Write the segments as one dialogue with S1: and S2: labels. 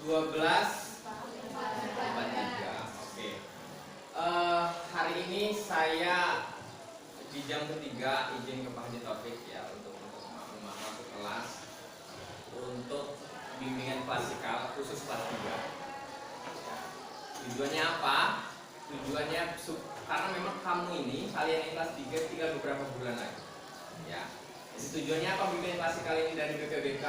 S1: 12:43. Oke. Hari ini saya di jam ketiga izin ke Pak Haji Taufik ya untuk masuk kelas untuk bimbingan klasikal khusus kelas 3. Tujuannya apa? Tujuannya karena memang kamu ini kalian yang kelas 3 tinggal beberapa bulan lagi. Ya. Tujuannya apa bimbingan klasikal ini dari BPBK?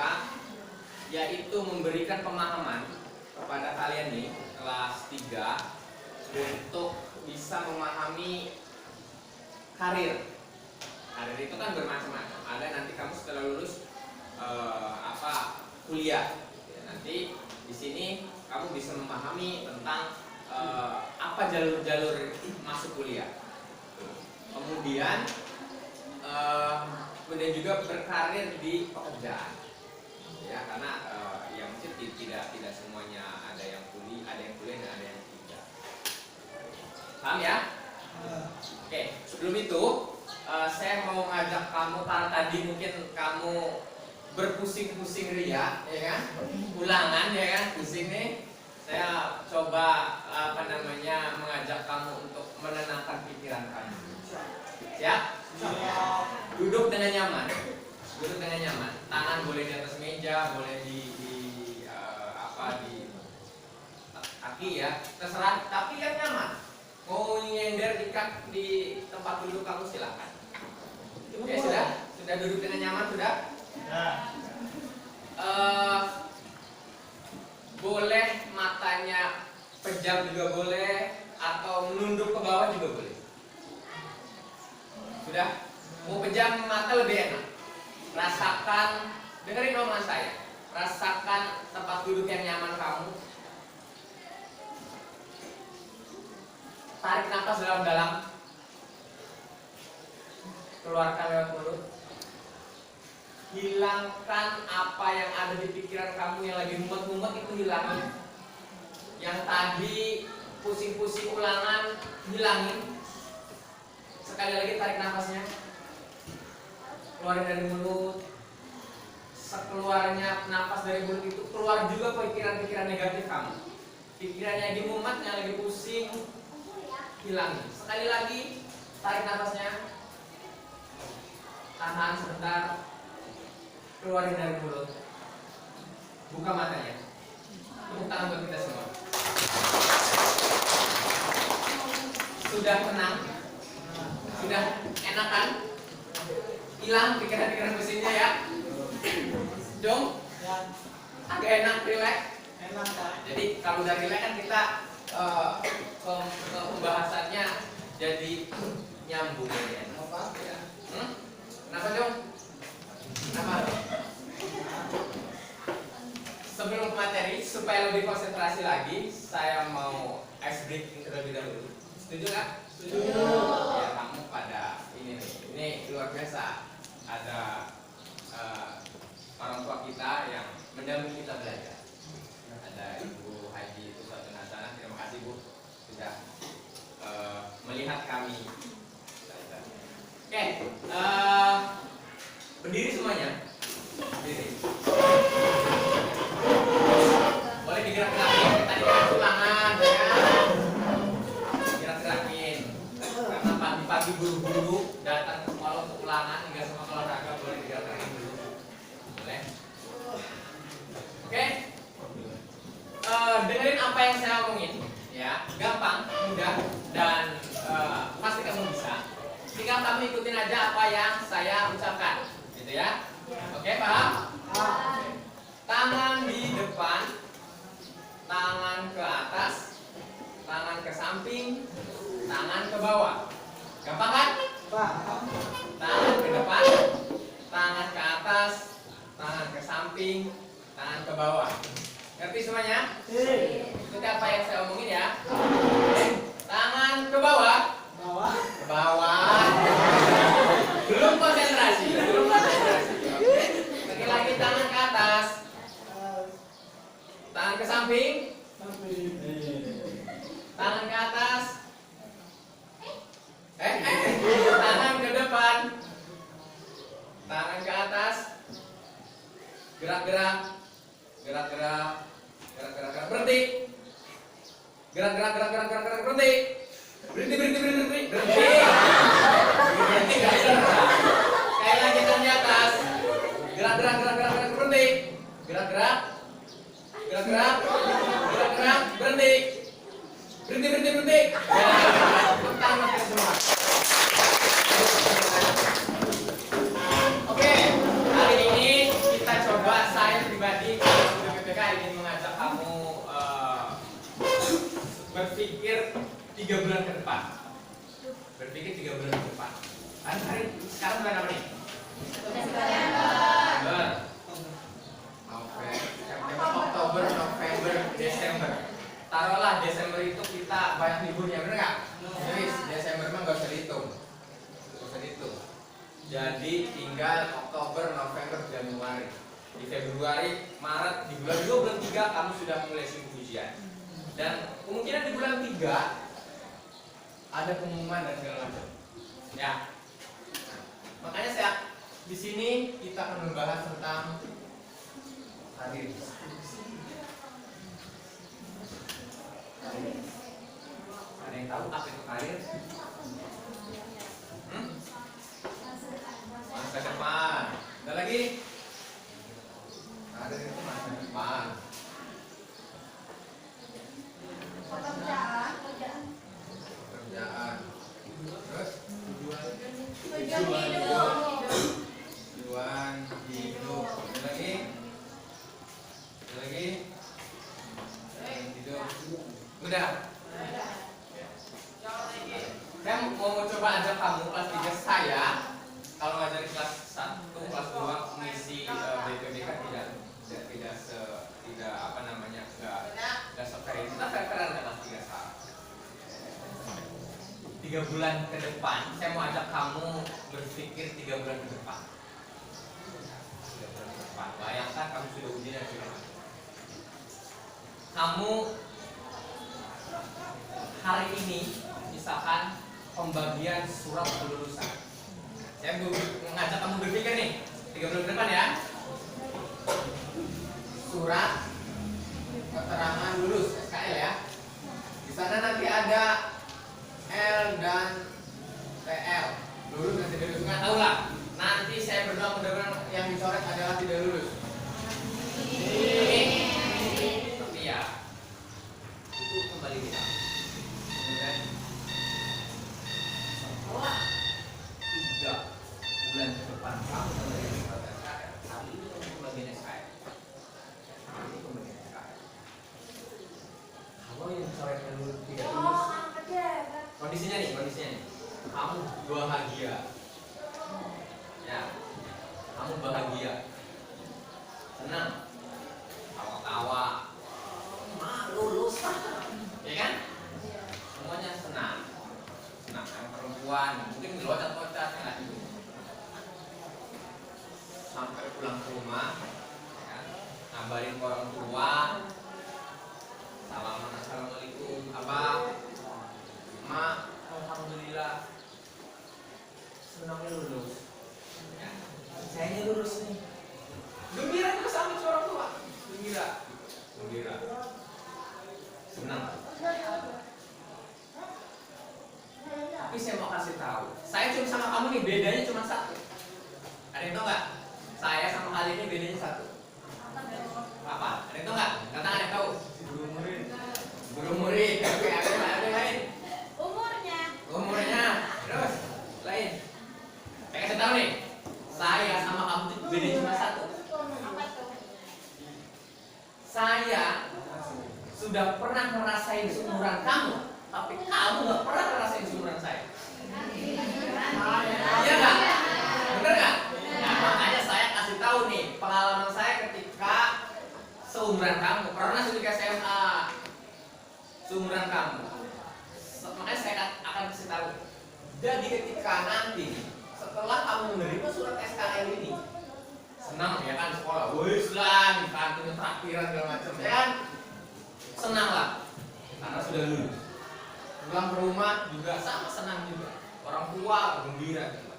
S1: Yaitu memberikan pemahaman kepada kalian nih kelas 3 untuk bisa memahami karir. Karir itu kan bermacam-macam. Ada nanti kamu setelah lulus kuliah. Ya, nanti di sini kamu bisa memahami tentang apa jalur-jalur masuk kuliah. Kemudian juga berkarir di pekerjaan. Ya, karena yang mungkin tidak semuanya ada yang kuliah dan ada yang tidak. Paham ya? Oke, sebelum itu saya mau ngajak kamu karena tadi mungkin kamu berpusing-pusing ria, ya kan? Ulangan ya kan, pusing nih. Saya coba mengajak kamu untuk menenangkan pikiran kamu. Siap? Duduk dengan nyaman. Tangan boleh di atas meja, boleh di kaki ya, terserah. Tapi yang nyaman. Mau nyender di tempat duduk kamu silakan. Oke, sudah duduk dengan nyaman sudah? Boleh matanya pejam juga boleh, atau menunduk ke bawah juga boleh. Sudah? Mau pejam mata lebih enak. Rasakan, dengerin omongan saya. Rasakan tempat duduk yang nyaman kamu. Tarik nafas dalam-dalam. Keluarkan lewat mulut. Hilangkan apa yang ada di pikiran kamu yang lagi mumet-mumet, itu hilangin. Yang tadi pusing-pusing ulangan, hilangin. Sekali lagi tarik nafasnya. Keluarin dari mulut. Sekeluarnya nafas dari mulut itu keluar juga pikiran-pikiran negatif kamu. Pikiran yang lagi mumet, yang lagi pusing, hilangin. Sekali lagi tarik nafasnya. Tahan sebentar. Keluarin dari mulut. Buka matanya. Tepuk tangan buat kita semua. Sudah tenang? Sudah enakan? Hilang pikiran-pikiran pusingnya ya? Dong? Agak enak, rileks?
S2: Enak kan?
S1: Jadi kalau udah rileks kan kita pembahasannya jadi nyambung ya. Kenapa dong? Kenapa? Sebelum materi, supaya lebih konsentrasi lagi, saya mau ice breaking terlebih dahulu. Setuju nggak?
S2: Setuju.
S1: Ya, kamu pada ini luar biasa. Ada orang tua kita yang mendampingi kita belajar. Ada Ibu Haji Tusatun Hasanah. Terima kasih Bu sudah melihat kami. Oke, berdiri semuanya. Berdiri. Boleh digerak-gerakin. Tadi kan ulangan, ya. Gerak-gerakin. Karena pagi-pagi buru-buru datang ke sekolah untuk ulangan, hingga semua olahraga boleh digerak-gerakin dulu. Boleh? Oke. Dengerin apa yang saya omongin, ya. Gampang, mudah, dan pasti kamu bisa. Tinggal kamu ikutin aja apa yang saya ucapkan, gitu ya. Oke, paham? Tangan di depan, tangan ke atas, tangan ke samping, tangan ke bawah. Gampang kan?
S2: Paham.
S1: Tangan ke depan, tangan ke atas, tangan ke samping, tangan ke bawah. Ngerti semuanya? Ikuti apa yang saya omongin ya. Tangan ke bawah. Ke bawah. Belum konsentrasi. Oke. Lagi tangan ke atas. Tangan ke samping. Tangan ke atas. Tangan ke depan. Tangan ke atas. Gerak-gerak. Gerak-gerak. Gerak, gerak, gerak, berhenti. Gerak, gerak, gerak, gerak, gerak, gerak, berhenti. Berhenti, berhenti, berhenti, berhenti. Berhenti, nggak gerak. Kayak lagi di atas. Gerak, gerak, gerak, gerak, gerak, berhenti. Gerak, gerak. Gerak, gerak. Gerak, gerak, berhenti. Berhenti, berhenti, berhenti. Tentang makin semua. Oke, kali ini kita coba, saya pribadi kalau PPK ingin mengajak kamu berpikir 3 bulan ke depan. Berpikir 3 bulan ke depan. Hari sekarang bulan apa nih? September, Oktober, November, Desember. Taruhlah Desember itu kita banyak liburnya, bener nggak? Jadi Desember mah nggak usah dihitung. Jadi tinggal Oktober, November, Januari. Di Februari, Maret, di bulan 2, bulan 3 kamu sudah mulai sibuk ujian. Dan kemungkinan di bulan 3 ada pengumuman dan segala macam. Ya. Makanya saya di sini kita akan membahas tentang karir. Ada yang tahu apa itu karir? Masa depan. Ada lagi? Karir itu masa depan. Pekerjaan. Terus tujuan hidup. Ada lagi? Hidup. Udah. Saya mau coba ajak kamu kelas 3 saya. Kalau ngajar di kelas 1, kelas 2 mengisi BPBK tidak apa namanya, enggak sekeren. Kita keren kelas 3 sekarang. 3 bulan ke depan, saya mau ajak kamu berpikir 3 bulan ke depan. 3 bulan ke depan. Bayangkan kamu sudah ujian dan segala macam. Kamu hari ini misalkan pembagian surat kelulusan. Saya mengajak kamu berpikir nih 3 bulan ke depan ya. Surat keterangan lulus SKL ya. Di sana nanti ada L dan TL. Lulus dan tidak lulus, nggak tahu lah. Nanti saya berdoa mudah-mudahan yang dicoret adalah tidak lulus. Tapi ya itu kembali kita. Setelah 3 bulan ke depan kamu menerima surat SKL, kali ini untuk pembagian SKL. Kalau yang dicoretnya lulus tidak lulus, kondisinya nih, kamu bahagia, ya, kamu bahagia, senang, tawa-tawa, lulus, ya kan? Semuanya senang. Yang perempuan mungkin meloncat-loncat ya, sampai pulang ke rumah, ya, ngabarin ke orang tua, salaman, assalamualaikum, abah, mak, alhamdulillah, senangnya lulus. Ya, sayangnya lulus nih. Gembira juga sama orang tua. Gembira. Senang. Tapi saya mau kasih tahu, saya cuma sama kamu nih bedanya cuma satu. Ada yang tahu nggak? Saya sama kalian ini bedanya satu. Apa? Ada yang tahu nggak? Katakan ada yang tahu. Belum murid. Oke, ada yang lain? Umurnya. Terus lain. Saya kasih tahu nih. Saya sama kamu itu bedanya cuma satu. Saya sudah pernah ngerasain seumuran kamu, tapi kamu nggak pernah ngerasain seumuran saya. Iya nggak? Bener nggak? Nah, makanya saya kasih tahu nih pengalaman saya ketika seumuran kamu. Pernah ketika SMA seumuran kamu. Makanya saya akan kasih tahu. Jadi ketika nanti setelah kamu menerima surat SKL ini, senang ya kan sekolah, wis lah, kantin traktiran segala macam ya kan, senang lah karena sudah lulus. Pulang ke rumah juga sama senang juga, orang tua gembira juga.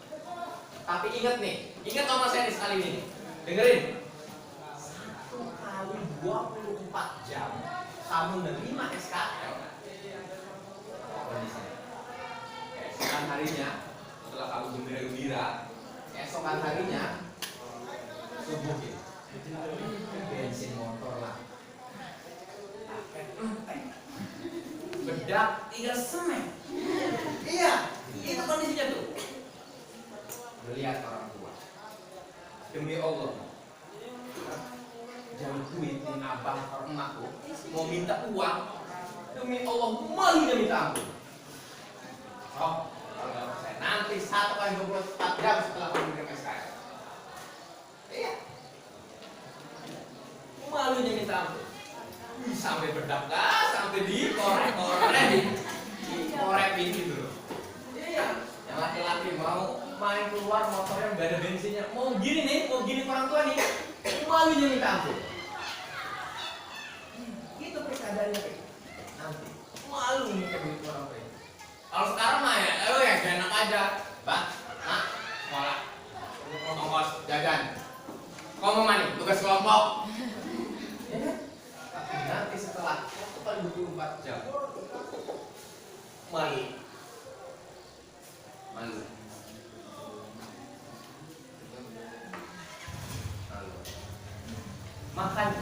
S1: Tapi ingat nih, ingat nomor saya di sekali ini, dengerin. 1 kali 20 24 jam kamu menerima SKL, kondisinya keesokan harinya setelah kamu gembira-gembira, keesokan harinya subuhin bensin motor lah, bedak 3 semen. Iya, itu kondisinya tuh. Lihat orang tua, demi Allah, jangan duitin abang atau emakku mau minta uang, demi Allah malunya minta ampun. Oh, kalau nggak percaya, nanti 1 kali 24 jam setelah kamu kirim SKL. Iya, malunya minta ampun. Sampai bedak lah, sampai dikorek-korek gitu loh. Iya, yang laki-laki mau main keluar motornya nggak ada bensinnya, mau gini nih, mau gini orang tua nih, malunya minta ampun. Itu keadaannya nanti malu nih ke orang tua. Kalau sekarang mah ya enak aja, bang, nak, sekolah, ongkos, jajan, kau mau mana? Tugas kelompok. Ya kan? Tapi nanti setelah 24 jam, malu. Makanya,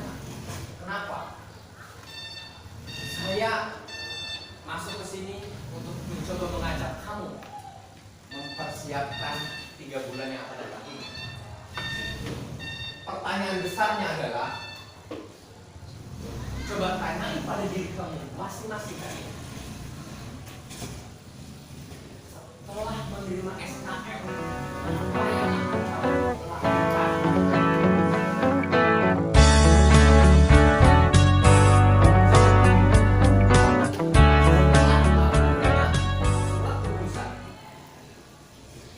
S1: kenapa saya masuk ke sini untuk mencoba mengajak kamu mempersiapkan 3 bulan yang akan datang ini. Pertanyaan besarnya adalah, coba tanyain pada diri kamu masing-masing kali. Setelah menerima SKM, apa yang akan kamu lakukan?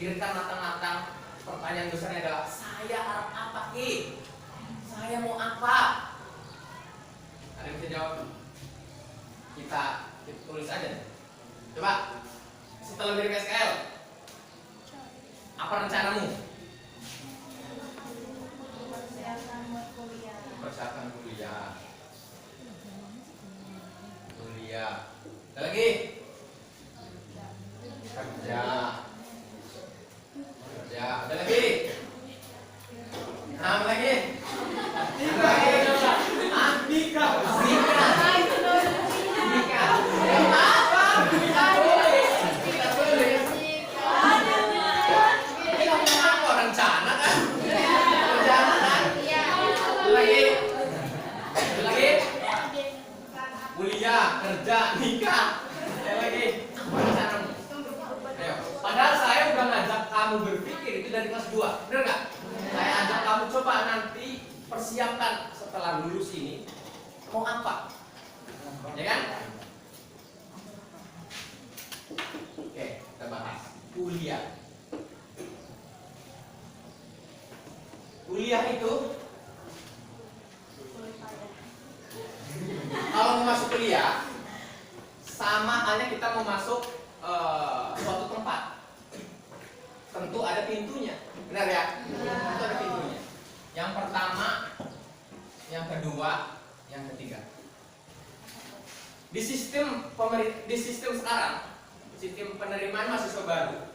S1: Pikirkan matang-matang. Pertanyaan besarnya adalah, saya harap apa Ki? Saya mau apa? Ada yang bisa jawab? Kita tulis aja. Coba, setelah kirim SKL, apa rencanamu? Persiapan kuliah. Ada lagi? Kerja. Ada lagi? Apa lagi? Nikah. Kuliah, kerja, nikah. Ada lagi? Padahal saya udah ngajak kamu berpikir itu dari kelas 2, bener nggak? Saya ajak kamu coba nanti persiapkan setelah lulus ini mau apa, ya kan? Oke, kita bahas kuliah. Kuliah itu kalau mau masuk kuliah sama halnya kita mau masuk suatu tempat. Tentu ada pintunya, benar ya? Tentu ada pintunya. Yang pertama, yang kedua, yang ketiga. Di sistem sekarang, sistem penerimaan mahasiswa baru,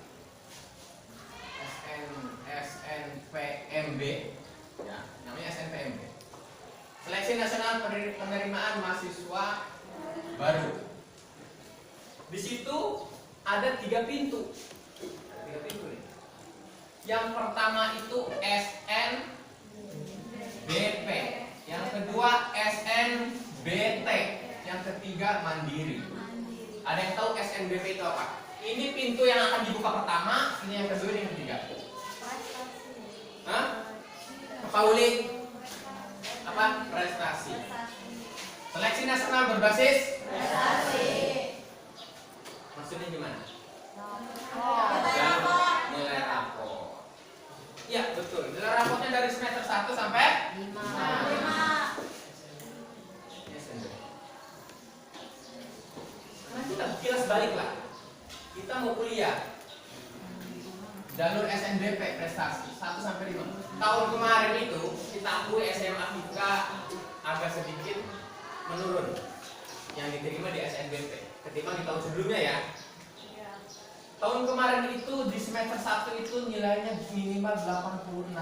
S1: SNPMB, ya, namanya SNPMB. Seleksi Nasional Penerimaan Mahasiswa Baru. Di situ ada 3 pintu. Ada 3 pintu nih. Yang pertama itu SNBP, yang kedua SNBT, yang ketiga Mandiri. Ada yang tahu SNBP itu apa? Ini pintu yang akan dibuka pertama, ini yang kedua, ini yang ketiga. Hah? Apa Uli? Apa? Prestasi. Seleksi nasional berbasis prestasi. Maksudnya gimana? Nilai rapor. Iya betul. Nilai rapornya dari semester 1 sampai 5. Nah kita kilas balik lah. Kita mau kuliah. Jalur SNBP prestasi 1 sampai 5. Tahun kemarin itu kita akui SMA kita agak sedikit menurun yang diterima di SNBP ketimbang di tahun sebelumnya ya. Tahun kemarin itu di semester 1 itu nilainya minimal 86. 86.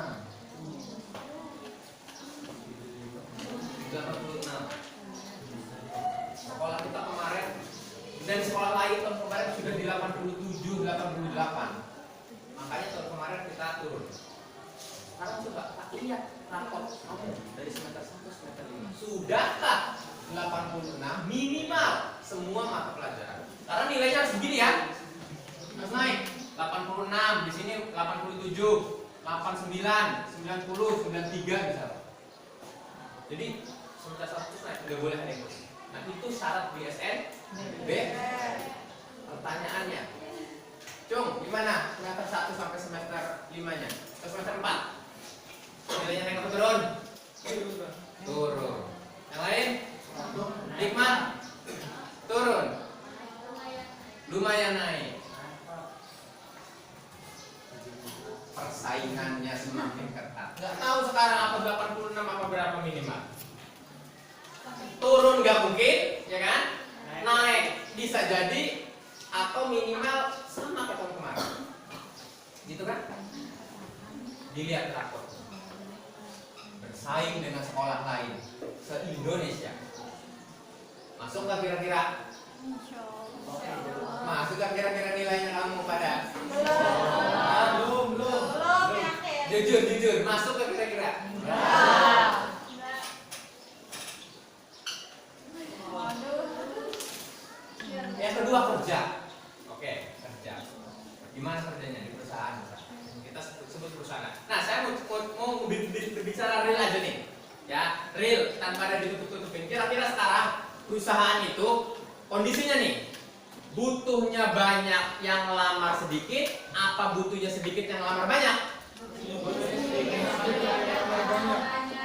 S1: Sekolah kita kemarin dan sekolah lain tahun kemarin sudah di 87, 88. Makanya tahun kemarin kita turun. Sekarang coba tak lihat rapor kamu dari semester 1 semester 5. Sudahkah 86 minimal semua mata pelajaran? Karena nilainya harus segini ya. Harus naik 86, di sini 87, 89, 90, 93 misalnya. Jadi semester 1 naik, udah boleh ada yang kurang. Nah itu syarat BSNB. Pertanyaannya, Cung, gimana semester 1 sampai semester 5-nya? Ke semester 4 nilainya naik atau turun? Turun. Yang lain? Hikmah? Turun. Lumayan naik. Persaingannya semakin ketat. Nggak tahu sekarang apa 86 apa berapa minimal. Turun nggak mungkin, ya kan? Naik bisa jadi atau minimal sama kayak tahun kemarin. Gitu kan? Dilihat rapor. Bersaing dengan sekolah lain se-Indonesia. Masuk nggak kira-kira? Masuk nggak kira-kira nilainya kamu pada? Belum. Jujur, masuk nggak kira-kira? Yang kedua kerja. Oke, kerja. Gimana kerjanya di perusahaan? Kita sebut perusahaan. Nah, saya mau berbicara real aja nih. Ya, real tanpa ada ditutup-tutupin. Kira-kira sekarang perusahaan itu kondisinya nih, butuhnya banyak yang lamar sedikit, apa butuhnya sedikit yang lamar banyak?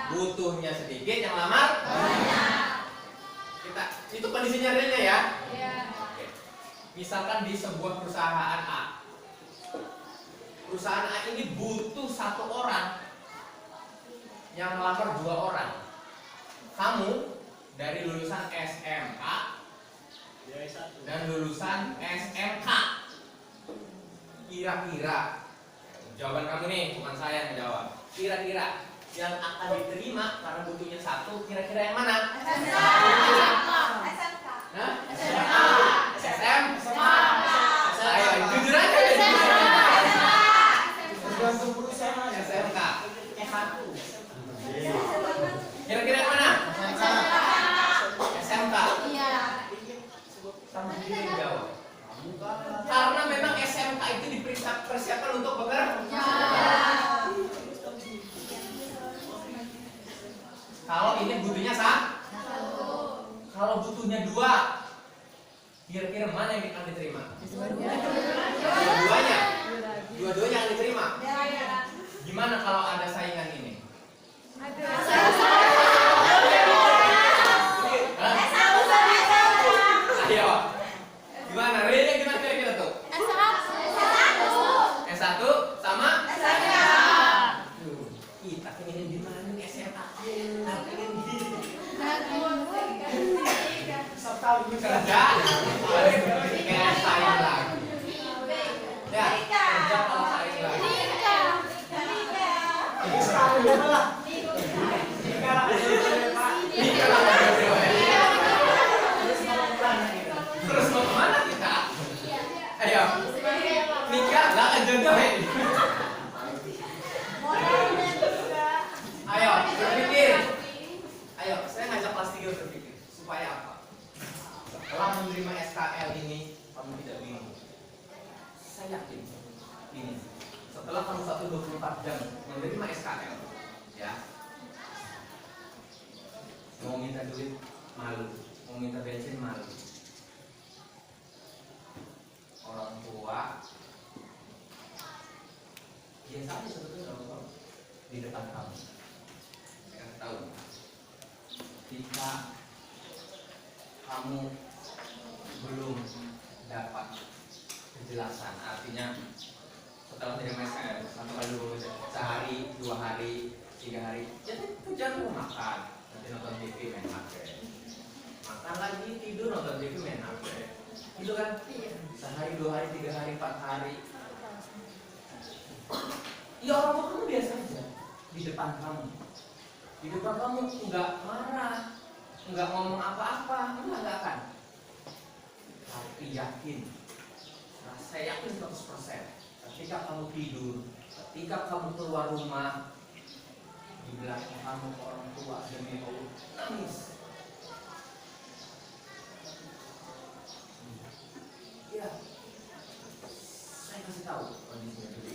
S1: Butuhnya sedikit yang lamar banyak. Itu kondisinya realnya ya. Oke. Misalkan di sebuah perusahaan A. Perusahaan A ini butuh 1 orang yang melamar 2 orang. Kamu dari lulusan SMA dan lulusan SMK. Kira-kira jawaban kamu nih, bukan saya yang menjawab. Kira-kira yang akan diterima karena butuhnya 1, kira-kira yang mana? Ayo, jujur aja. SMK. Kira-kira yang mana? SMK. Sama juga jawab. Karena memang SMK itu dipersiapkan untuk bekerja. Kalau ini butuhnya 1. Kalau butuhnya 2, kira-kira mana yang akan diterima? Dua-duanya. Dua-duanya akan diterima. Gimana kalau ada saingan ini? Ayo. Gimana? Realnya gimana kira-kira tuh? S1 sama? Kita pengen gimana nih SMA? Pengen gini. Kerja. Kayak saing lagi. Ya, kerja kalau saing lagi. Terus mau kemana kita? Ayo, nikah nggak akan jodohin. Ayo, berpikir. Ayo, saya ngajak kelas 3 berpikir. Supaya apa? Setelah menerima SKL ini, kamu tidak bingung. Saya yakin ini. Setelah kamu 1/24 jam menerima SKL, ya, mau minta duit malu, mau minta bensin malu. Orang tua biasa aja sebetulnya orang tua di depan kamu. Saya kasih tahu, jika kamu belum dapat kejelasan, artinya setelah terima SKL 1 kali 20 sehari, 2 hari, 3 hari, jadi jangan mau makan. Nanti nonton TV main HP. Makan lagi tidur nonton TV main HP. Gitu kan? Sehari, 2 hari, 3 hari, 4 hari. Ya orang tua kamu biasa aja di depan kamu. Di depan kamu nggak marah, nggak ngomong apa-apa, enggak kan? Tapi yakin, saya yakin 100%. Ketika kamu tidur, ketika kamu keluar rumah, di belakang kamu orang tua demi Allah nangis. Ya, saya kasih tahu kondisinya dulu.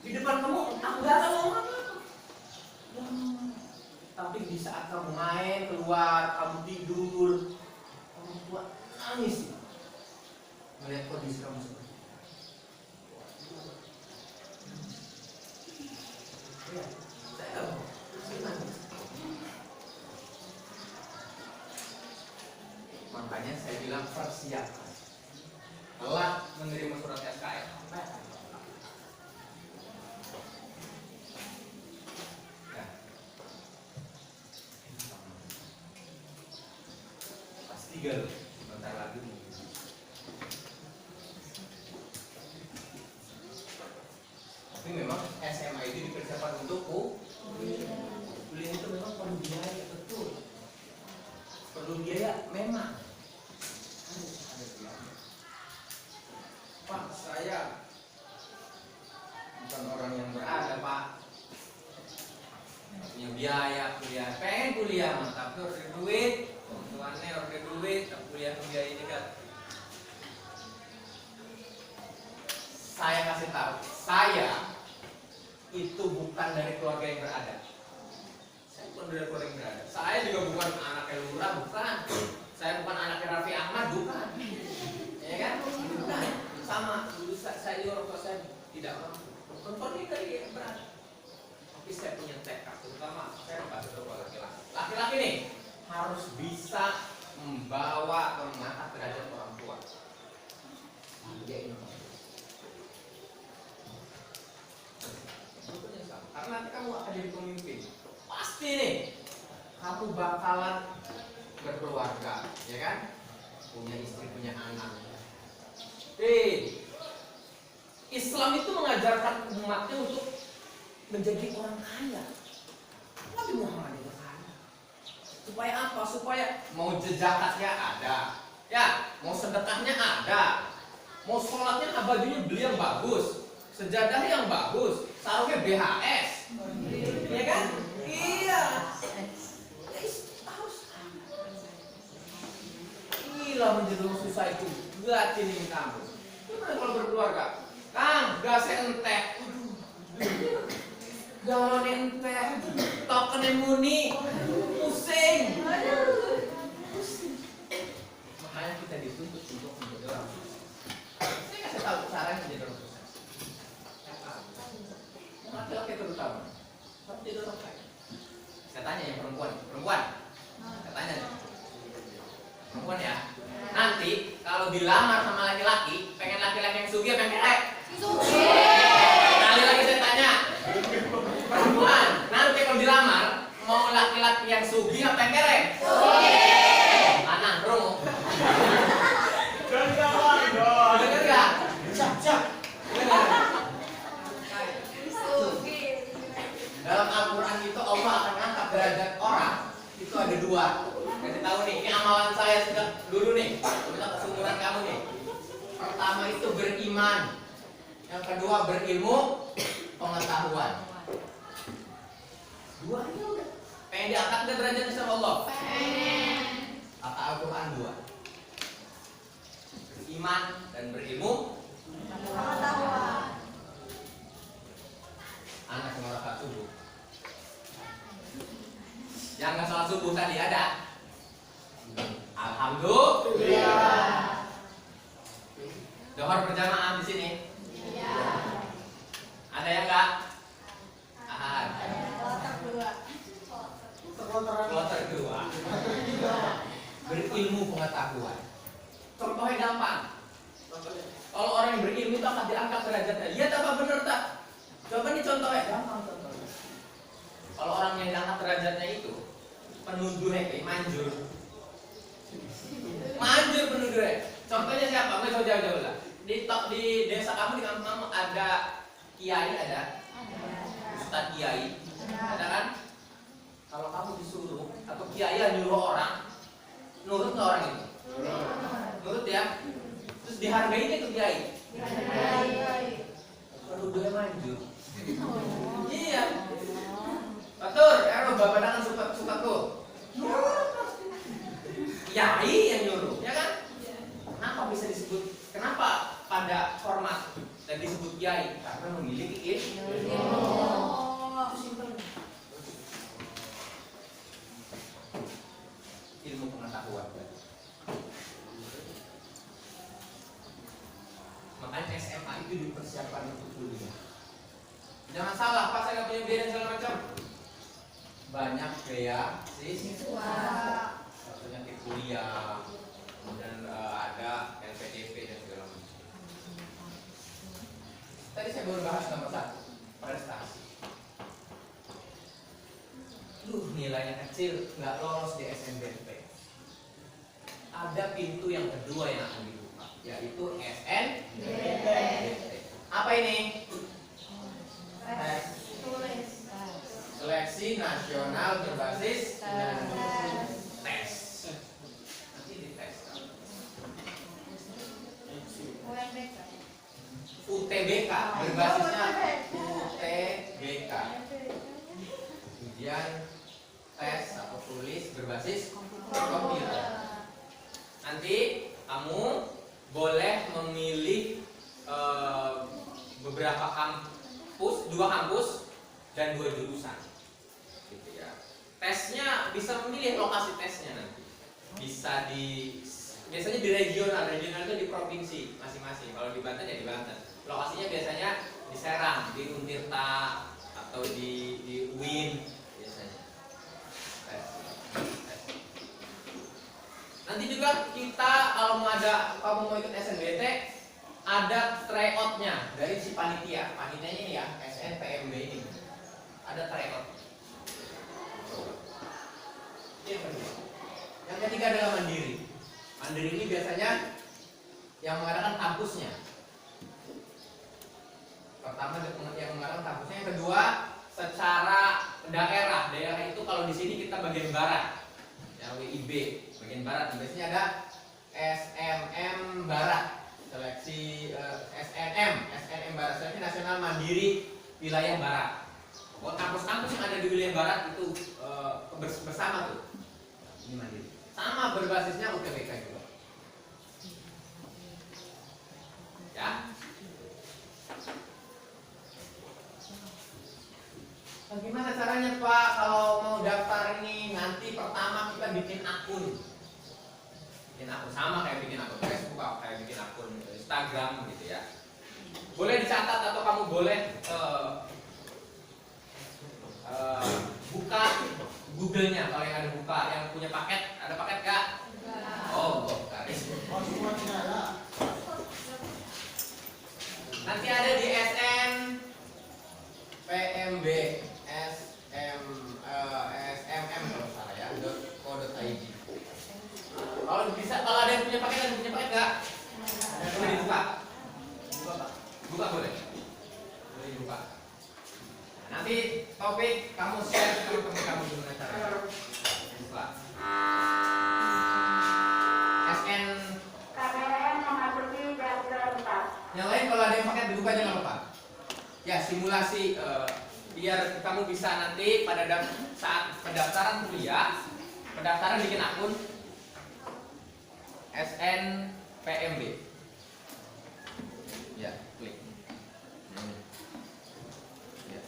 S1: Di depan kamu entah nggak tahu ngomong apa. Tapi di saat kamu main keluar, kamu tidur, orang tua nangis melihat kondisi kamu seperti itu. Ya, saya nggak mau nangis. Makanya saya bilang persiapkan. Telah menerima surat SKS. Tiga loh, bentar lagi. Tapi memang SMA itu dipersiapkan untuk kuliah itu memang perlu biaya, betul. Perlu biaya memang. Harus ada biaya. Pak, saya bukan orang yang berada, Pak. Punya biaya kuliah, pengen kuliah mah, tapi harus ada duit. Tuannya harus ada duit, tak kuliah biaya ini kan. Saya kasih tahu, saya itu bukan dari keluarga yang berada. Saya bukan dari keluarga yang berada. Saya juga bukan anaknya lurah, bukan. Saya bukan anaknya Raffi Ahmad, bukan. Ya kan? Bukan. Sama. Dulu saya juga orang tua saya tidak mampu. Bukan dari yang berada. Tapi saya punya tekad, terutama saya membantu kedua laki-laki. Laki-laki nih harus bisa membawa atau mengangkat derajat orang tua. Dia ini. Karena nanti kamu akan jadi pemimpin. Pasti nih, kamu bakalan berkeluarga, ya kan? Punya istri, punya anak. Islam itu mengajarkan umatnya untuk menjadi orang kaya. Nabi Muhammad itu kaya. Supaya apa? Supaya mau zakatnya ada, ya, mau sedekahnya ada, mau sholatnya bajunya beli yang bagus, sejadah yang bagus, sarungnya BHS, ya kan? Iya. Harus. Gila menjadi susah itu. Lihatin ini kamu. Gimana kalau berkeluarga? Kang, gasnya entek. Galon entek. Token muni. Pusing. Makanya kita dituntut untuk menjadi orang sukses. Saya kasih tahu caranya menjadi orang sukses. Laki-laki terutama. Tapi jadi orang kaya. Saya tanya yang perempuan. Saya tanya nih. Perempuan ya. Nanti kalau dilamar sama laki-laki, pengen laki-laki yang sugih apa yang kerek? Sekali lagi saya tanya. Perempuan, nanti kalau dilamar mau laki-laki yang sugih apa yang kerek? Lanang, bro. Dengar enggak? Cap. Dalam Al-Quran itu Allah akan angkat derajat orang. Itu ada 2. Kasih tahu nih, ini amalan saya sejak dulu nih. Minta kesungguhan kamu nih. Pertama itu beriman. Yang kedua berilmu, pengetahuan. 2 aja udah. Pengen diangkat ke derajatnya sama Allah? Pengen. Kata Al-Quran 2. Beriman dan berilmu, pengetahuan. Anak yang sholat subuh. Yang nggak sholat subuh tadi ada? Alhamdulillah. Dohor berjamaah di sini? Iya. Ada yang enggak? Ada. Kloter 2. Berilmu pengetahuan. Contohnya gampang. Kalau orang yang berilmu itu akan diangkat derajatnya. Iya tak apa benar tak? Coba nih contohnya. Gampang contohnya. Kalau orang yang diangkat derajatnya itu penuduh manjur. Manjur penuduh. Contohnya siapa? Nggak jauh-jauh lah. Di desa kamu, di kampung kamu ada kiai, ada ustadz kiai, ada kan? Kalau kamu disuruh atau kiai yang nyuruh orang, nurut nggak orang itu? Nurut ya. Terus dihargai itu kiai. Penuduhnya manjur. Iya. Betul, bapak dengan suka tuh. Kiai yang nyuruh, ya kan? Kenapa bisa disebut? Kenapa pada hormat dan disebut kiai? Karena memiliki ilmu pengetahuan. Makanya SMA itu dipersiapkan untuk kuliah. Jangan salah, pas saya nggak punya biaya dan segala macam. Banyak biaya siswa, penyakit kuliah, kemudian ada LPDP dan segala macam. Tadi saya baru bahas nomor 1, prestasi. Nilainya kecil, nggak lolos di SNBP. Ada pintu yang kedua yang akan dibuka, yaitu SNBT. Apa ini? Seleksi nasional berbasis tes. Nanti dites. UTBK berbasisnya UTBK. Ujian tes atau tulis berbasis komputer. Nanti kamu boleh memilih beberapa kampus, 2 kampus dan 2 jurusan. Gitu ya. Tesnya bisa memilih lokasi tesnya nanti. Bisa biasanya di regional itu di provinsi masing-masing. Kalau di Banten ya di Banten. Lokasinya biasanya di Serang, di Untirta atau di UIN biasanya. Nanti juga kita kalau kamu mau ikut SNBT ada tryout-nya dari si panitia. Panitianya ini ya, SNPMB ini. Ada tryout. Yang ketiga adalah mandiri. Mandiri ini biasanya yang mengadakan kampusnya. Pertama yang mengadakan kampusnya, yang kedua secara daerah. Daerah itu kalau di sini kita bagian barat. Ya, WIB bagian barat. Biasanya ada SMM Barat. Seleksi SNM Barat, seleksi nasional mandiri wilayah barat. Buat kampus-kampus yang ada di wilayah barat itu bersama tuh. Ini mandiri. Sama berbasisnya UTBK juga. Ya. Bagaimana caranya Pak kalau mau daftar ini? Nanti pertama kita bikin akun. Sama kayak bikin akun Facebook, kayak bikin akun Instagram gitu ya. Boleh dicatat atau kamu boleh buka Google-nya kalau yang ada buka, yang punya paket, ada paket Kak? Oh, buka. Nanti ada di SNPMB, SMM kalau salah ya, .co.id. Kalau ada yang punya paket, nggak? Boleh dibuka. Buka boleh. Boleh dibuka. Nanti topik kamu share ke teman kamu gimana caranya. Buka. SN. KPM memasuki jam 4. Yang lain kalau ada yang paket dibuka jangan lupa. Ya, simulasi biar kamu bisa nanti pada saat pendaftaran kuliah, pendaftaran bikin akun SNPMB. Ya, klik. Ya.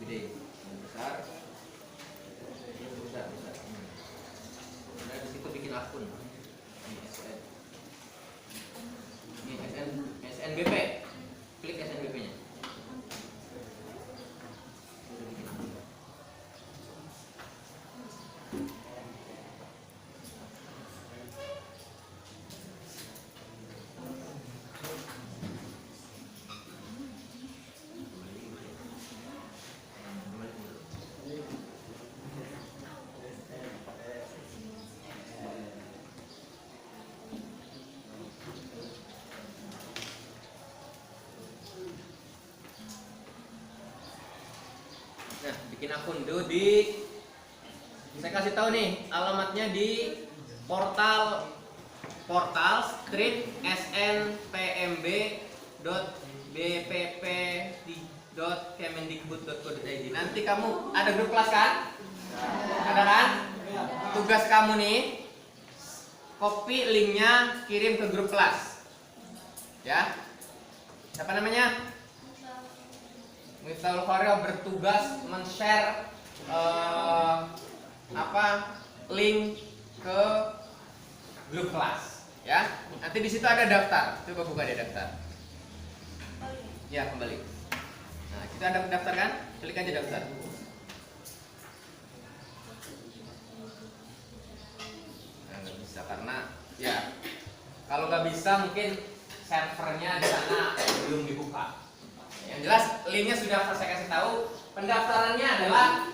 S1: Gede, besar. Besar. Nah, di situ bikin akun. Ini SNBP. Klik SNBP-nya. bikin akun dulu di, saya kasih tahu nih alamatnya di portal street.snpmb.bpp.kemendikbud.go.id. Nanti kamu ada grup kelas kan? Ada kan? Tugas kamu nih, copy linknya, kirim ke grup kelas. Ya. Siapa namanya? Miftahul Khairil bertugas men-share link ke grup kelas. Ya. Nanti di situ ada daftar. Coba buka deh daftar. Ya, kembali. Nah, kita ada daftar kan? Klik aja daftar. Nggak bisa karena ya kalau nggak bisa mungkin servernya di sana belum dibuka. Yang jelas linknya sudah saya kasih tahu. Pendaftarannya adalah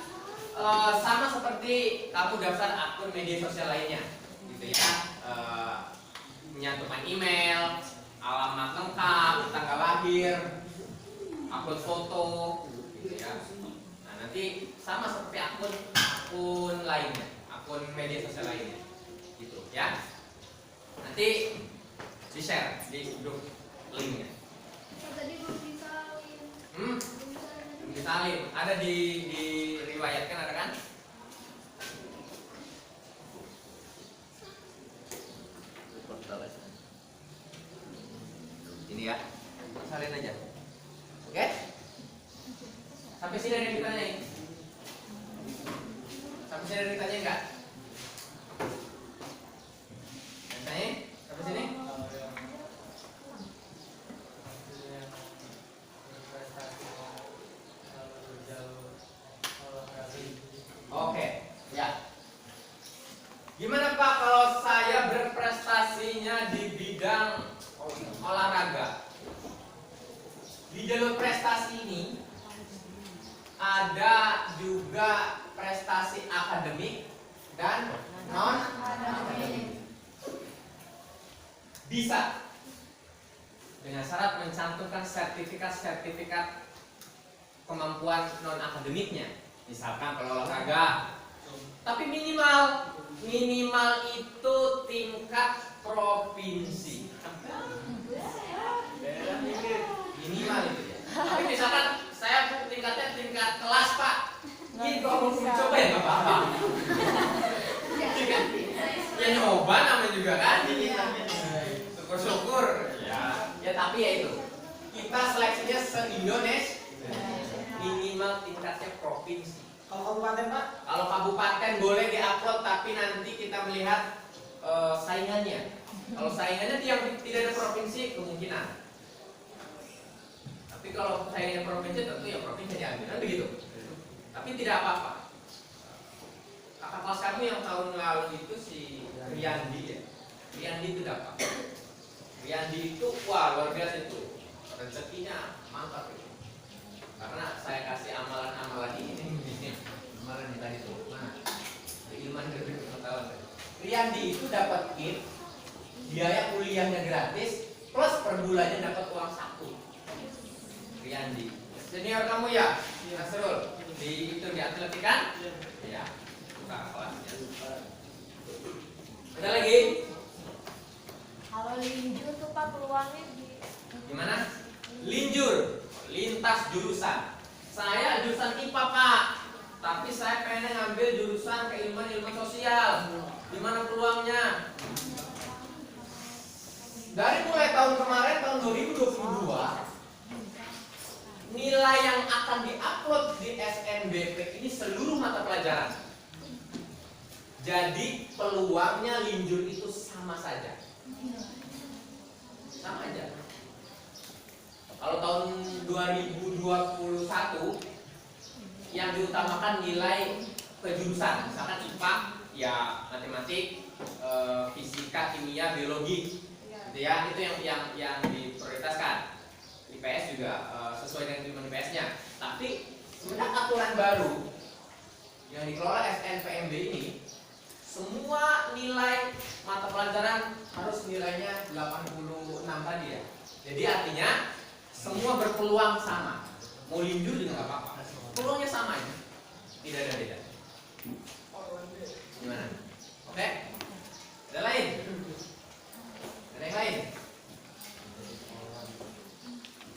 S1: sama seperti kamu daftar akun media sosial lainnya, gitu ya. Menyantumkan email, alamat lengkap, tanggal lahir, upload foto, gitu ya. Nah, nanti sama seperti akun lainnya, akun media sosial lainnya, gitu ya. Nanti di share di grup linknya.
S2: Tadi belum disalin.
S1: Belum disalin. Ada diriwayatkan ada kan? Ini ya, salin aja. Oke? Sampai sini ada yang ditanyain? Sampai sini ada yang ditanyain nggak? Tanya? Sampai sini? Oke, ya. Gimana Pak kalau saya berprestasinya di bidang olahraga? Di jalur prestasi ini ada juga prestasi akademik dan non akademik. Bisa dengan syarat mencantumkan sertifikat kemampuan non akademiknya, misalkan kalau olahraga. Tapi minimal itu tingkat provinsi. Minimal itu ya. Tapi misalkan saya tingkatnya tingkat kelas Pak, ini kalau mau coba ya nggak apa-apa. Ya nyoba namanya juga kan. Syukur. Ya tapi ya itu. Kita seleksinya se-Indonesia. Minimal tingkatnya provinsi.
S3: Kalau kabupaten Pak?
S1: Kalau kabupaten boleh diupload, tapi nanti kita melihat saingannya. Kalau saingannya yang tidak ada provinsi kemungkinan. Tapi kalau saingannya provinsi tentu ya provinsi diambil, kan begitu. Tapi tidak apa-apa. Kakak kelas kamu yang tahun lalu itu si Riyandi ya. Riyandi itu dapat. Riyandi itu wah luar biasa itu. Rezekinya mantap itu. Karena saya kasih amalan-amalan ini. Amalan yang tadi tuh. Nah, keilmuan pengetahuan. Riyandi itu dapat kit, biaya kuliahnya gratis, plus per bulannya dapat uang saku. Riyandi. Senior kamu ya? Nasrul. Di itu di atletik kan? Ya. Buka kelasnya. Ada lagi?
S2: Kalau linjur tuh Pak peluangnya di
S1: Gimana? Linjur, lintas jurusan. Saya jurusan IPA Pak, tapi saya pengen ngambil jurusan keilmuan sosial. Gimana peluangnya? Dari mulai tahun kemarin tahun 2022, nilai yang akan diupload di SNBP ini seluruh mata pelajaran. Jadi peluangnya linjur itu sama saja. Sama aja. Kalau tahun 2021 yang diutamakan nilai kejurusan, misalkan IPA ya matematik, fisika, kimia, biologi, gitu ya, itu yang diprioritaskan. IPS juga sesuai dengan ilmu IPS-nya. Tapi semenjak aturan baru yang dikelola SNPMB ini, semua nilai mata pelajaran harus nilainya 86 tadi ya. Jadi artinya semua berpeluang sama. Mau linjur juga nggak apa-apa. Peluangnya sama ya. Tidak ada beda. Gimana? Oke? Ada lain? Ada yang lain?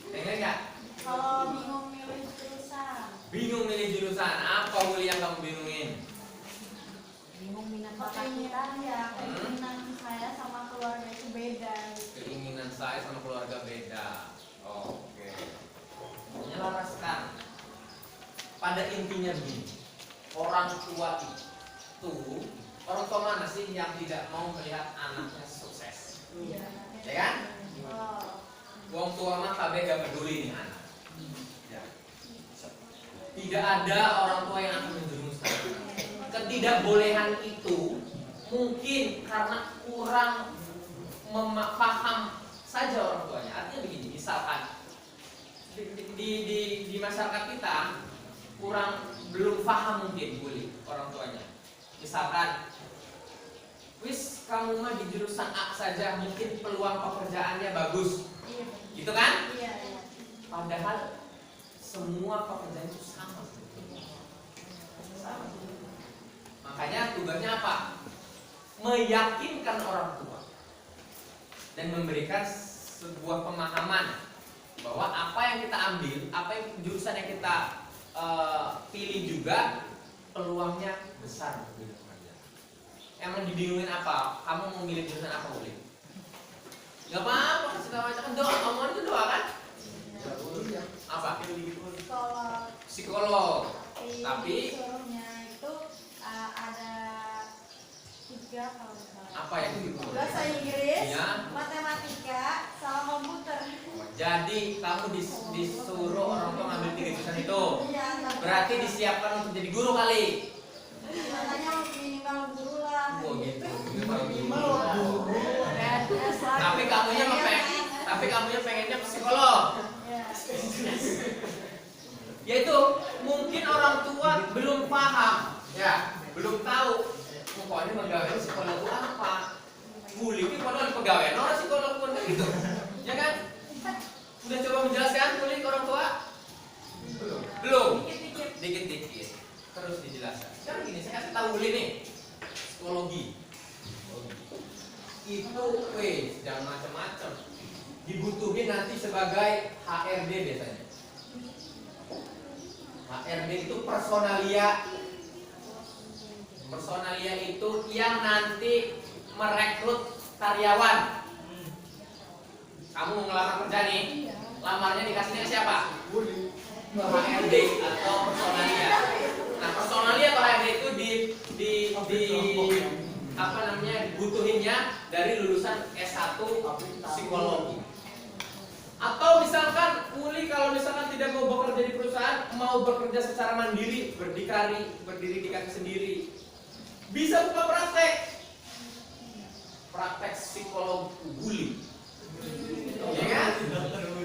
S1: Ada yang lain nggak?
S2: Kalau bingung milih jurusan.
S1: Bingung milih jurusan, apa Uli yang kamu bingungin?
S2: Bingung minat bakat kita ya. Keinginan saya sama keluarga itu beda.
S1: Keinginan saya sama keluarga beda. Oke. Menyelaraskan. Pada intinya begini, orang tua itu, orang tua mana sih yang tidak mau melihat anaknya sukses?
S2: Iya.
S1: Ya kan?
S2: Oh.
S1: Wong tua mah kabeh gak peduli nih anak. Ya. Tidak ada orang tua yang akan menjerumuskan. Ketidakbolehan itu mungkin karena kurang paham saja orang tuanya. Artinya begini, misalkan di masyarakat kita belum paham mungkin boleh orang tuanya. Misalkan, wis kamu mah di jurusan A saja mungkin peluang pekerjaannya bagus.
S2: Iya.
S1: Gitu kan?
S2: Iya.
S1: Padahal semua pekerjaan itu sama. Sama. Makanya tugasnya apa? Meyakinkan orang tua dan memberikan sebuah pemahaman bahwa apa yang kita ambil, apa yang jurusan yang kita pilih juga peluangnya besar. Emang dibingungin apa? Kamu mau milih jurusan apa boleh? Gak apa-apa, segala macam doa, omongan itu doa kan? Apa?
S2: Kalau
S1: Psikolog. Tapi
S2: disuruhnya itu ada 3 kalau nggak salah.
S1: apa yang itu?
S2: Bahasa Inggris,
S1: Iya.
S2: matematika, sama komputer.
S1: Jadi kamu disuruh orang tua ngambil 3 jurusan itu.
S2: Iya.
S1: Berarti disiapkan untuk jadi guru kali.
S2: Makanya minimal guru lah.
S1: Oh gitu. Tapi kamunya pengennya psikolog.
S2: Ya.
S1: Yaitu mungkin orang tua belum paham, ya, belum tahu. Pokoknya pegawai psikolog itu apa? Kuli itu padahal pegawai, orang psikolog pun gitu, ya kan? Udah coba menjelaskan kuli ke orang tua? Belum. Dikit-dikit. Terus dijelaskan. Sekarang gini, saya kasih tahu Uli nih, psikologi. Itu, jangan macam-macam. Dibutuhin nanti sebagai HRD biasanya. HRD itu personalia. Personalia itu yang nanti merekrut karyawan. Kamu mau ngelamar kerja nih, lamarnya dikasihnya ke siapa? Ke HRD atau personalia. Nah, personalia atau HRD itu dibutuhinnya dari lulusan S1 psikologi. Atau misalkan Uli kalau misalkan tidak mau bekerja di perusahaan, mau bekerja secara mandiri, berdiri di kaki sendiri, bisa buka praktek psikolog Uli. Ya kan?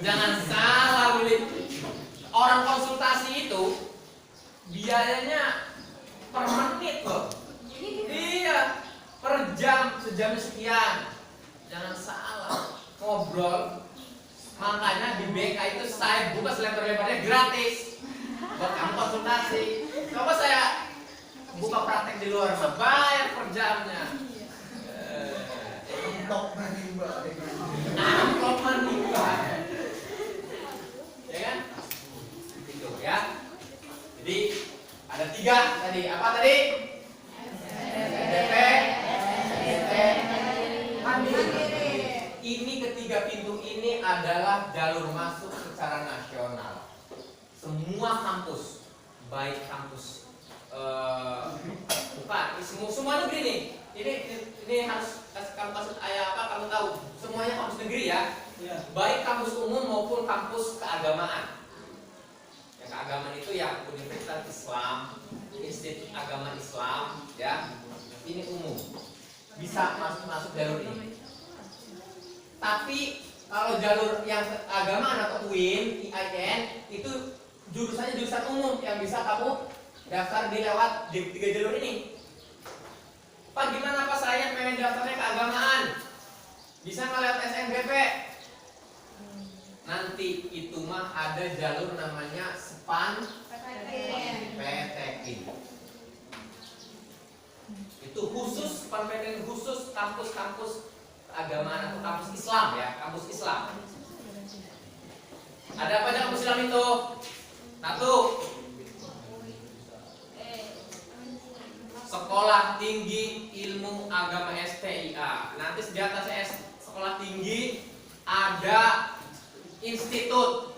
S1: Jangan salah Uli. Orang konsultasi itu biayanya per menit loh. Iya, per jam, sejam sekian. Jangan salah. Ngobrol. Makanya di BK itu saya buka selebar-lebarnya gratis buat kamu konsultasi. Coba saya buka praktek di luar, bayar per jamnya. Amplop menimba. Ya kan? Itu ya. Jadi ada 3 tadi. Apa tadi? SDP, mandiri. Ini ketiga pintu ini adalah jalur masuk secara nasional. Semua kampus, baik kampus bukan semua negeri nih. Ini harus kamu kasih ayah apa kamu tahu. Semuanya kampus negeri ya. Baik kampus umum maupun kampus keagamaan. Yang keagamaan itu yang Universitas Islam, Institut Agama Islam, ya. Ini umum. Bisa masuk jalur ini. Tapi kalau jalur yang keagamaan atau UIN, IAIN itu jurusannya jurusan umum yang bisa kamu daftar lewat di 3 jalur ini. Pak, gimana Pak, saya pengen daftarnya keagamaan? Bisa nggak lewat SNBP? Nanti itu mah ada jalur namanya SPAN PTK. Tekin. Itu khusus SPAN-PTN, khusus kampus-kampus keagamaan atau kampus Islam ya, kampus Islam. Ada apa aja kampus Islam itu? Satu, Sekolah Tinggi Ilmu Agama STIA. Nanti di atas Sekolah Tinggi ada Institut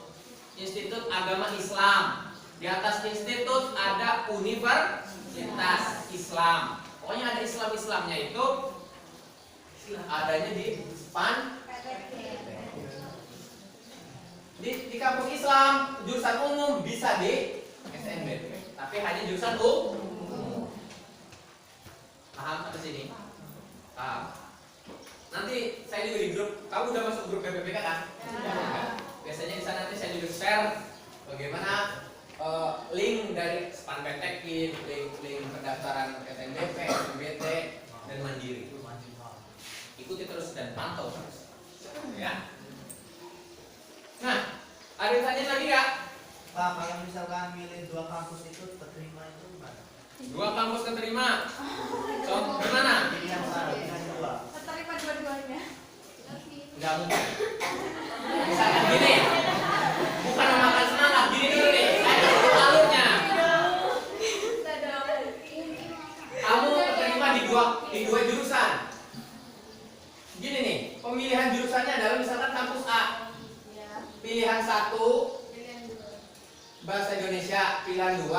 S1: Agama Islam. Di atas institut ada Universitas Islam. Pokoknya ada Islamnya itu adanya di SPAN. Di kampus Islam jurusan umum bisa di SNBP, tapi hanya jurusan umum. Paham sampai sini? Paham. Nanti saya juga di grup. Kamu udah masuk grup BPPK kan? Ya. Biasanya di sana nanti saya juga share bagaimana link dari SPAN-PTN, link pendaftaran SNBP, SNBT, dan Mandiri. Ikuti terus dan pantau terus. Ya. Nah, ada yang tanya lagi nggak?
S3: Pak, kalau misalkan milih 2 kampus itu keterima itu gimana?
S1: 2 kampus keterima. Contoh gimana?
S3: Pilihan 2.
S2: Keterima dua-duanya.
S1: Nggak mungkin. Misalkan gini, bukan memakan semangat. Gini dulu nih, saya kasih alurnya. Kamu keterima di dua jurusan. Gini nih, pemilihan jurusannya adalah misalkan kampus A. Pilihan 1 bahasa Indonesia, pilihan 2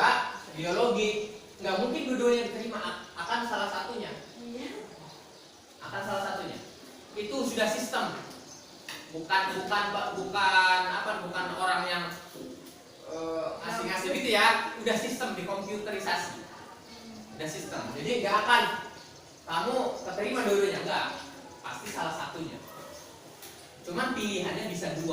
S1: biologi. Nggak mungkin dua-duanya diterima, akan salah satunya. Akan salah satunya. Itu sudah sistem. Bukan orang yang asing-asing gitu ya. Udah sistem, dikomputerisasi. Udah sistem. Jadi nggak akan kamu keterima dua-duanya, enggak. Pasti salah satunya. Cuman pilihannya bisa 2.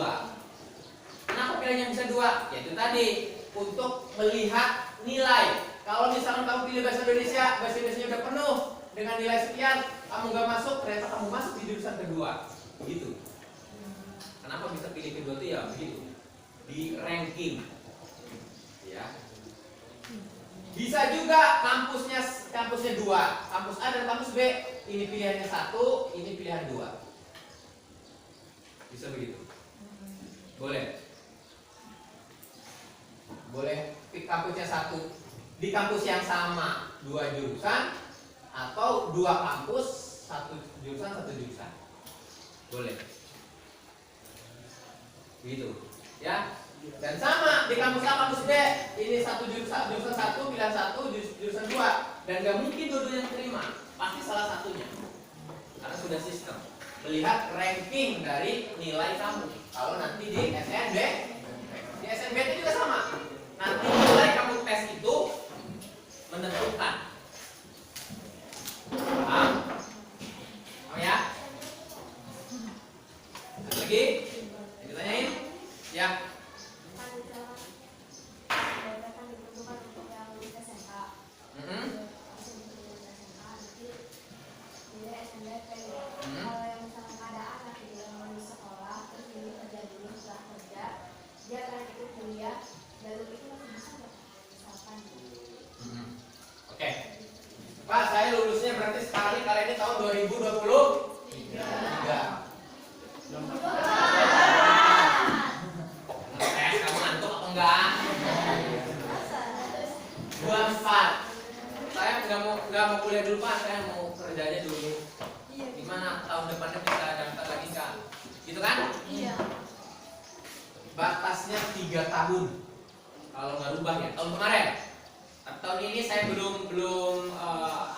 S1: Kenapa pilihannya bisa 2? Yaitu tadi untuk melihat nilai. Kalau misalkan kamu pilih bahasa Indonesia udah penuh dengan nilai sekian, kamu nggak masuk, ternyata kamu masuk di jurusan kedua, begitu. Kenapa bisa pilih kedua itu ya begitu, di ranking, ya. Bisa juga kampusnya 2, kampus A dan kampus B. Ini pilihannya 1, ini pilihan 2. Bisa begitu. Boleh kampusnya 1 di kampus yang sama 2 jurusan, atau 2 kampus 1 jurusan 1 jurusan. Boleh. Begitu. Ya. Dan sama di kampus A kampus B, ini 1 jurusan 1, pilihan 1, jurusan 2, dan gak mungkin dua-duanya terima. Pasti salah satunya. Karena sudah sistem. Melihat ranking dari nilai kamu. Kalau nanti di SNBT juga sama. Nanti nilai kamu tes itu menentukan. Paham? Oh ya? Ada lagi? Yang ditanyain? Ya. Oke. Pak, saya lulusnya berarti sekali kali ini tahun 2023. Ngetes kamu ngantuk atau enggak? 24. Saya nggak mau kuliah dulu Pak, saya mau kerja aja dulu. Gimana tahun depannya bisa daftar lagi Kak? Gitu kan?
S2: Iya.
S1: Batasnya 3 tahun. Kalau nggak rubah ya tahun kemarin. Tahun ini saya belum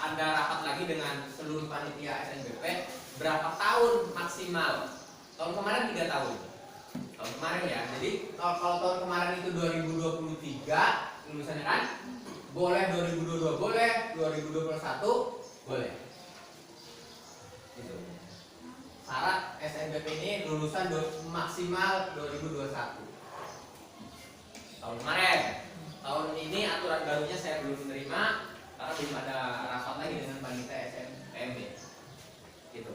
S1: ada rapat lagi dengan seluruh panitia SNBP berapa tahun maksimal. Tahun kemarin 3 tahun. Tahun kemarin ya. Jadi kalau tahun kemarin itu 2023 lulusannya kan, boleh 2022 boleh, 2021 boleh. Gitu. Syarat SNBP ini lulusan maksimal 2021. Tahun kemarin. Tahun ini aturan barunya saya belum menerima karena belum ada rapat lagi dengan panitia SNPMB. Gitu.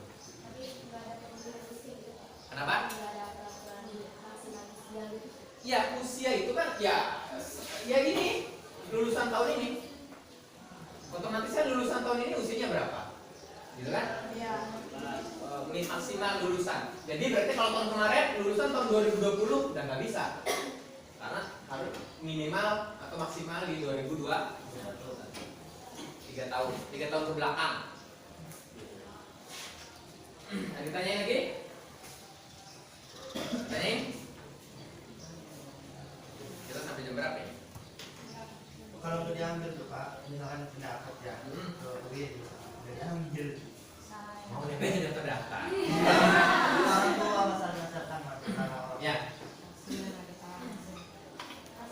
S1: Kenapa? Ya usia itu kan ya gini, lulusan tahun ini
S2: Iya.
S1: Maksimal lulusan. Jadi berarti kalau tahun kemarin lulusan tahun 2020 udah nggak bisa, karena harus minimal atau maksimal di 2002 3 tahun ke belakang. Nah, ditanyain lagi? Tanyain? Kita sampai jam berapa ya?
S3: Kalau udah diambil tuh Pak, misalkan pendapat ya, win, udah diambil.
S1: Mau lebih tidak terdaftar.
S3: Orang tua masalah-masalah kalau
S1: Ya.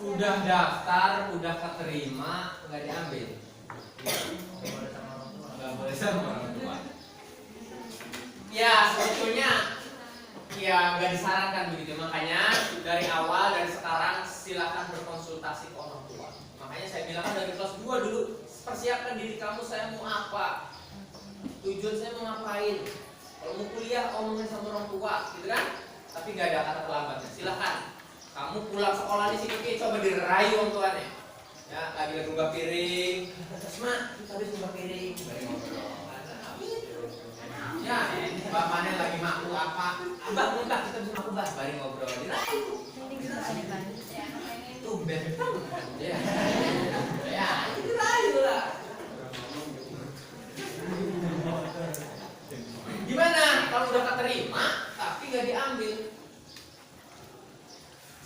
S1: Udah daftar, udah keterima, nggak diambil.
S3: boleh sama orang tua.
S1: Nggak boleh sama orang tua. Ya sebetulnya ya nggak disarankan begitu. Makanya dari awal, dari sekarang silakan berkonsultasi ke orang tua. Makanya saya bilang kan dari kelas 2 dulu, persiapkan diri kamu, saya mau apa, tujuan saya mau ngapain. Kalau mau kuliah omongin sama orang tua, gitu kan? Tapi nggak ada kata terlambatnya. Silakan. Kamu pulang sekolah di sini, coba dirayu orang tuanya. Ya, lagi nunggah piring. Asma, kita habis nunggah piring. Bari ngobrol. Ya, bapaknya lagi maku apa? Abah, muntah kita bisa maku bah. Bari ngobrol. Dirayu. Tumben. Ya. Ya, dirayu lah. Gimana kalau udah keterima tapi nggak diambil?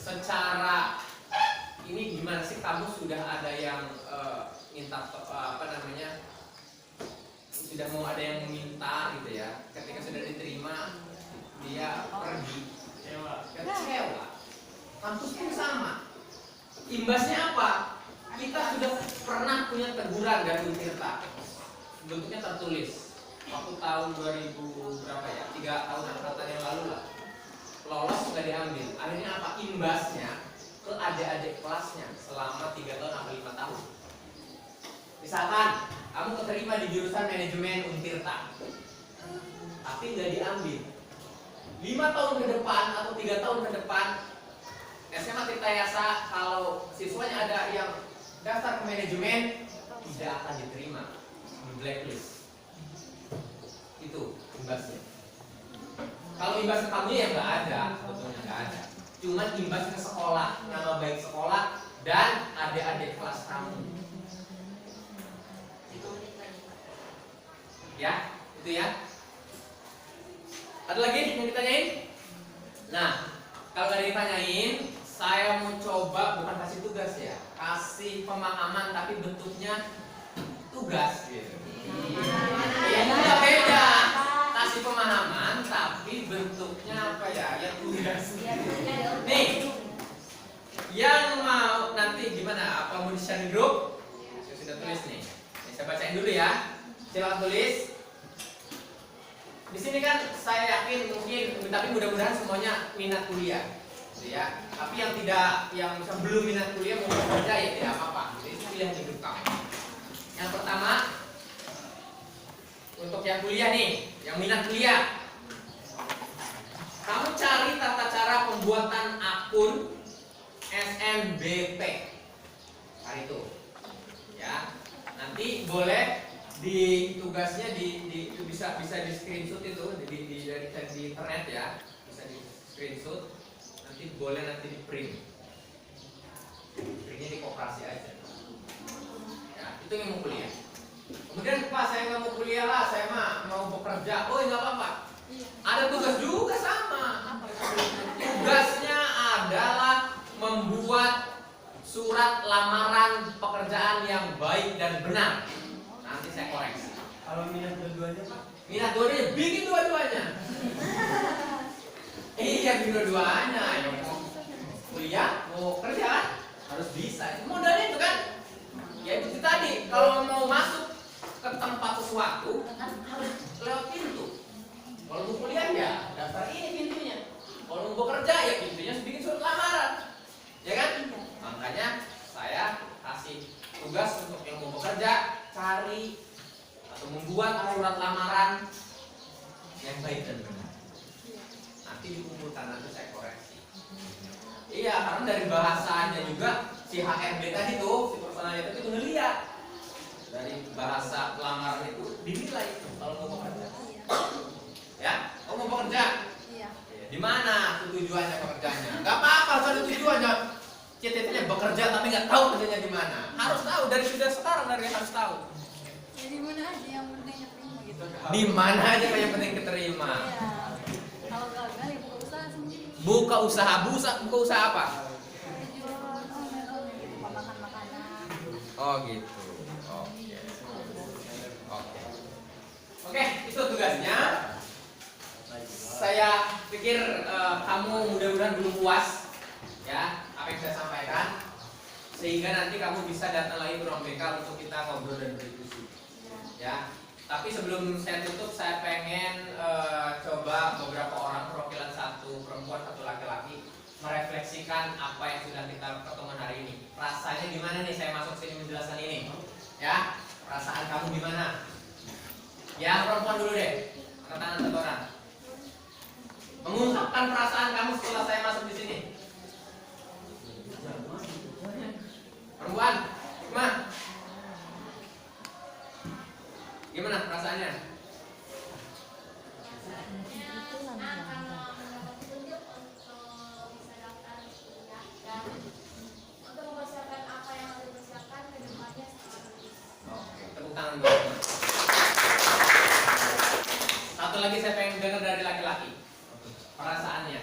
S1: Secara ini gimana sih, kamu sudah ada yang minta apa namanya, sudah mau ada yang meminta gitu ya, ketika sudah diterima dia pergi, kecewa. Kampus pun sama. Imbasnya apa? Kita sudah pernah punya teguran dari Untirta, bentuknya tertulis waktu tahun 2000 berapa ya, 3 tahun angkatan yang lalu lah, lolos nggak diambil. Akhirnya apa? Imbasnya ke adik-adik kelasnya selama 3 tahun sampai 5 tahun. Misalkan kamu keterima di jurusan manajemen Untirta, tapi nggak diambil. 5 tahun ke depan atau 3 tahun ke depan, SMA Tirta Yasa kalau siswanya ada yang daftar ke manajemen tidak akan diterima, di blacklist. Itu imbasnya. Kalau imbas ke kamu ya nggak ada, sebetulnya nggak ada. Cuman imbas ke sekolah, nama baik sekolah dan adik-adik kelas kamu. Itu. Ya, itu ya. Ada lagi yang ditanyain? Nah, kalau nggak ditanyain, saya mau coba bukan kasih tugas ya, kasih pemahaman tapi bentuknya tugas gitu. Ya itu beda. Kasih pemahaman tapi bentuknya apa ya? Yang tugas. Nih, yang mau nanti gimana? Apa mau di-share di grup? Saya sudah tulis nih. Saya bacain dulu ya. Silakan tulis. Di sini kan saya yakin mungkin, tapi mudah-mudahan semuanya minat kuliah, gitu ya. Tapi yang tidak, yang belum minat kuliah mau bekerja ya tidak apa-apa. Jadi itu pilihan hidup kamu. Yang pertama, untuk yang kuliah nih, yang minat kuliah, kamu cari tata cara pembuatan akun SNBP. Cari itu, ya. Nanti boleh di tugasnya itu bisa di screenshot itu dari internet ya, bisa di screenshot. Nanti boleh di print. Printnya di koperasi aja. Ya, itu yang mau kuliah. Kemudian Pak, saya nggak mau kuliah lah, saya mau bekerja. Oh nggak apa-apa. Ada tugas juga sama. Tugasnya adalah membuat surat lamaran pekerjaan yang baik dan benar. Nanti saya koreksi.
S3: Kalau minat dua-duanya Pak?
S1: Minat dua-duanya, bikin dua-duanya. Iya, bikin dua-duanya. Ya, mau kuliah, mau kerja kan? Harus bisa. Modalnya itu kan? Ya itu tadi. Kalau mau masuk ke tempat sesuatu, harus lewat pintu. Kalau mau kuliah ya daftar ini pintunya. Kalau mau bekerja ya pintunya bikin surat lamaran. Ya kan? Makanya saya kasih tugas untuk yang mau bekerja, cari atau membuat surat lamaran yang baik dan benar. Nanti dikumpulkan, nanti saya koreksi. Iya, karena dari bahasanya juga si HRD tadi tuh, si personality itu ngeliat dari bahasa lamaran itu dinilai kalau mau bekerja. mana tujuannya pekerjaannya? Gak apa-apa, harus ada tujuannya. Cita-citanya bekerja tapi nggak tahu kerjanya di mana. Harus tahu dari sudah sekarang harus tahu.
S2: Ya di mana aja yang penting keterima gitu.
S1: Di mana aja yang penting keterima.
S2: Iya. Kalau gagal ya buka usaha sendiri.
S1: Buka usaha apa?
S2: Jual online gitu, makan makanan.
S1: Oh gitu. Oke, itu tugasnya. Saya pikir kamu mudah-mudahan belum puas ya apa yang saya sampaikan, sehingga nanti kamu bisa datang lagi ke ruang BK untuk kita ngobrol dan berdiskusi. Ya. Tapi sebelum saya tutup, saya pengen coba beberapa orang, perwakilan satu perempuan satu laki-laki, merefleksikan apa yang sudah kita pertemuan hari ini. Rasanya gimana nih saya masuk sini menjelaskan ini? Ya, perasaan kamu gimana? Ya, perempuan dulu deh. Angkat tangan satu orang. Mengungkapkan perasaan kamu setelah saya masuk di sini. Perempuan, gimana perasaannya? Oke, tepuk tangan buat teman. Satu lagi saya pengen dengar dari laki-laki. Perasaannya.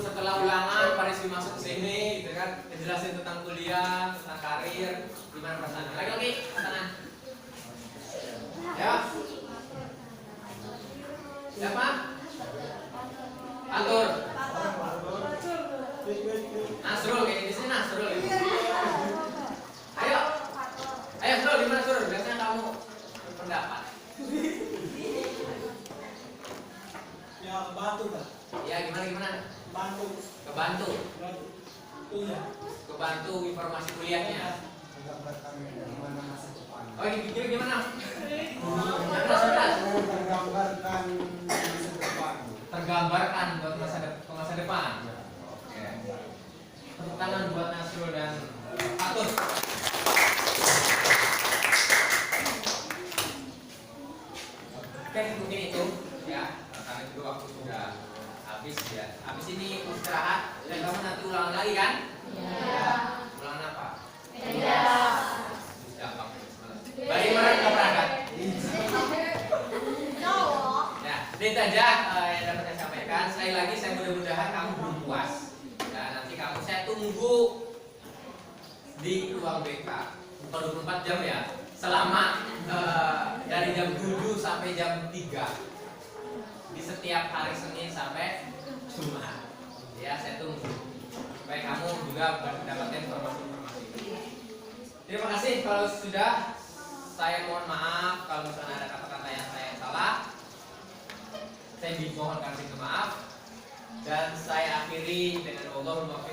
S1: Setelah ulangan, Pak Rizky masuk sini, gitu kan, ngejelasin tentang kuliah, tentang karir, gimana perasaannya? Lagi-lagi, tangan. Ya. Siapa? Atur. Nasrul, kayak di sini Nasrul. Ayo, Nasrul, gimana Nasrul? Biasanya kamu berpendapat.
S3: Ya bantu Pak.
S1: Ya, gimana?
S3: Bantu.
S1: Kebantu.
S3: Iya.
S1: Kebantu informasi kuliahnya.
S3: Menggambarkan bagaimana masa depan.
S1: Oh, ini pikir gimana?
S3: Menggambarkan masa depan.
S1: Tergambarkan buat masa depan. Oke. Tepuk tangan buat Nasrul dan Atus. Oke, mungkin itu ya. Karena itu waktu sudah habis ya. Habis ini istirahat dan kamu nanti ulangan lagi kan? Iya. Ulangan apa?
S2: Iya.
S1: Gampang. Bagaimana kita berangkat? Ya, itu aja yang dapat saya sampaikan. Sekali lagi saya mudah-mudahan kamu belum puas. Ya, nanti saya tunggu di ruang BK. Bukan 24 jam ya. Selama dari jam 7 sampai jam 3. Di setiap hari Senin sampai Jumat. Ya, saya tunggu. Supaya kamu juga mendapatkan informasi-informasi. Terima kasih kalau sudah. Saya mohon maaf kalau misalnya ada kata-kata yang saya salah. Saya dimohon kasih maaf. Dan saya akhiri dengan Allahumma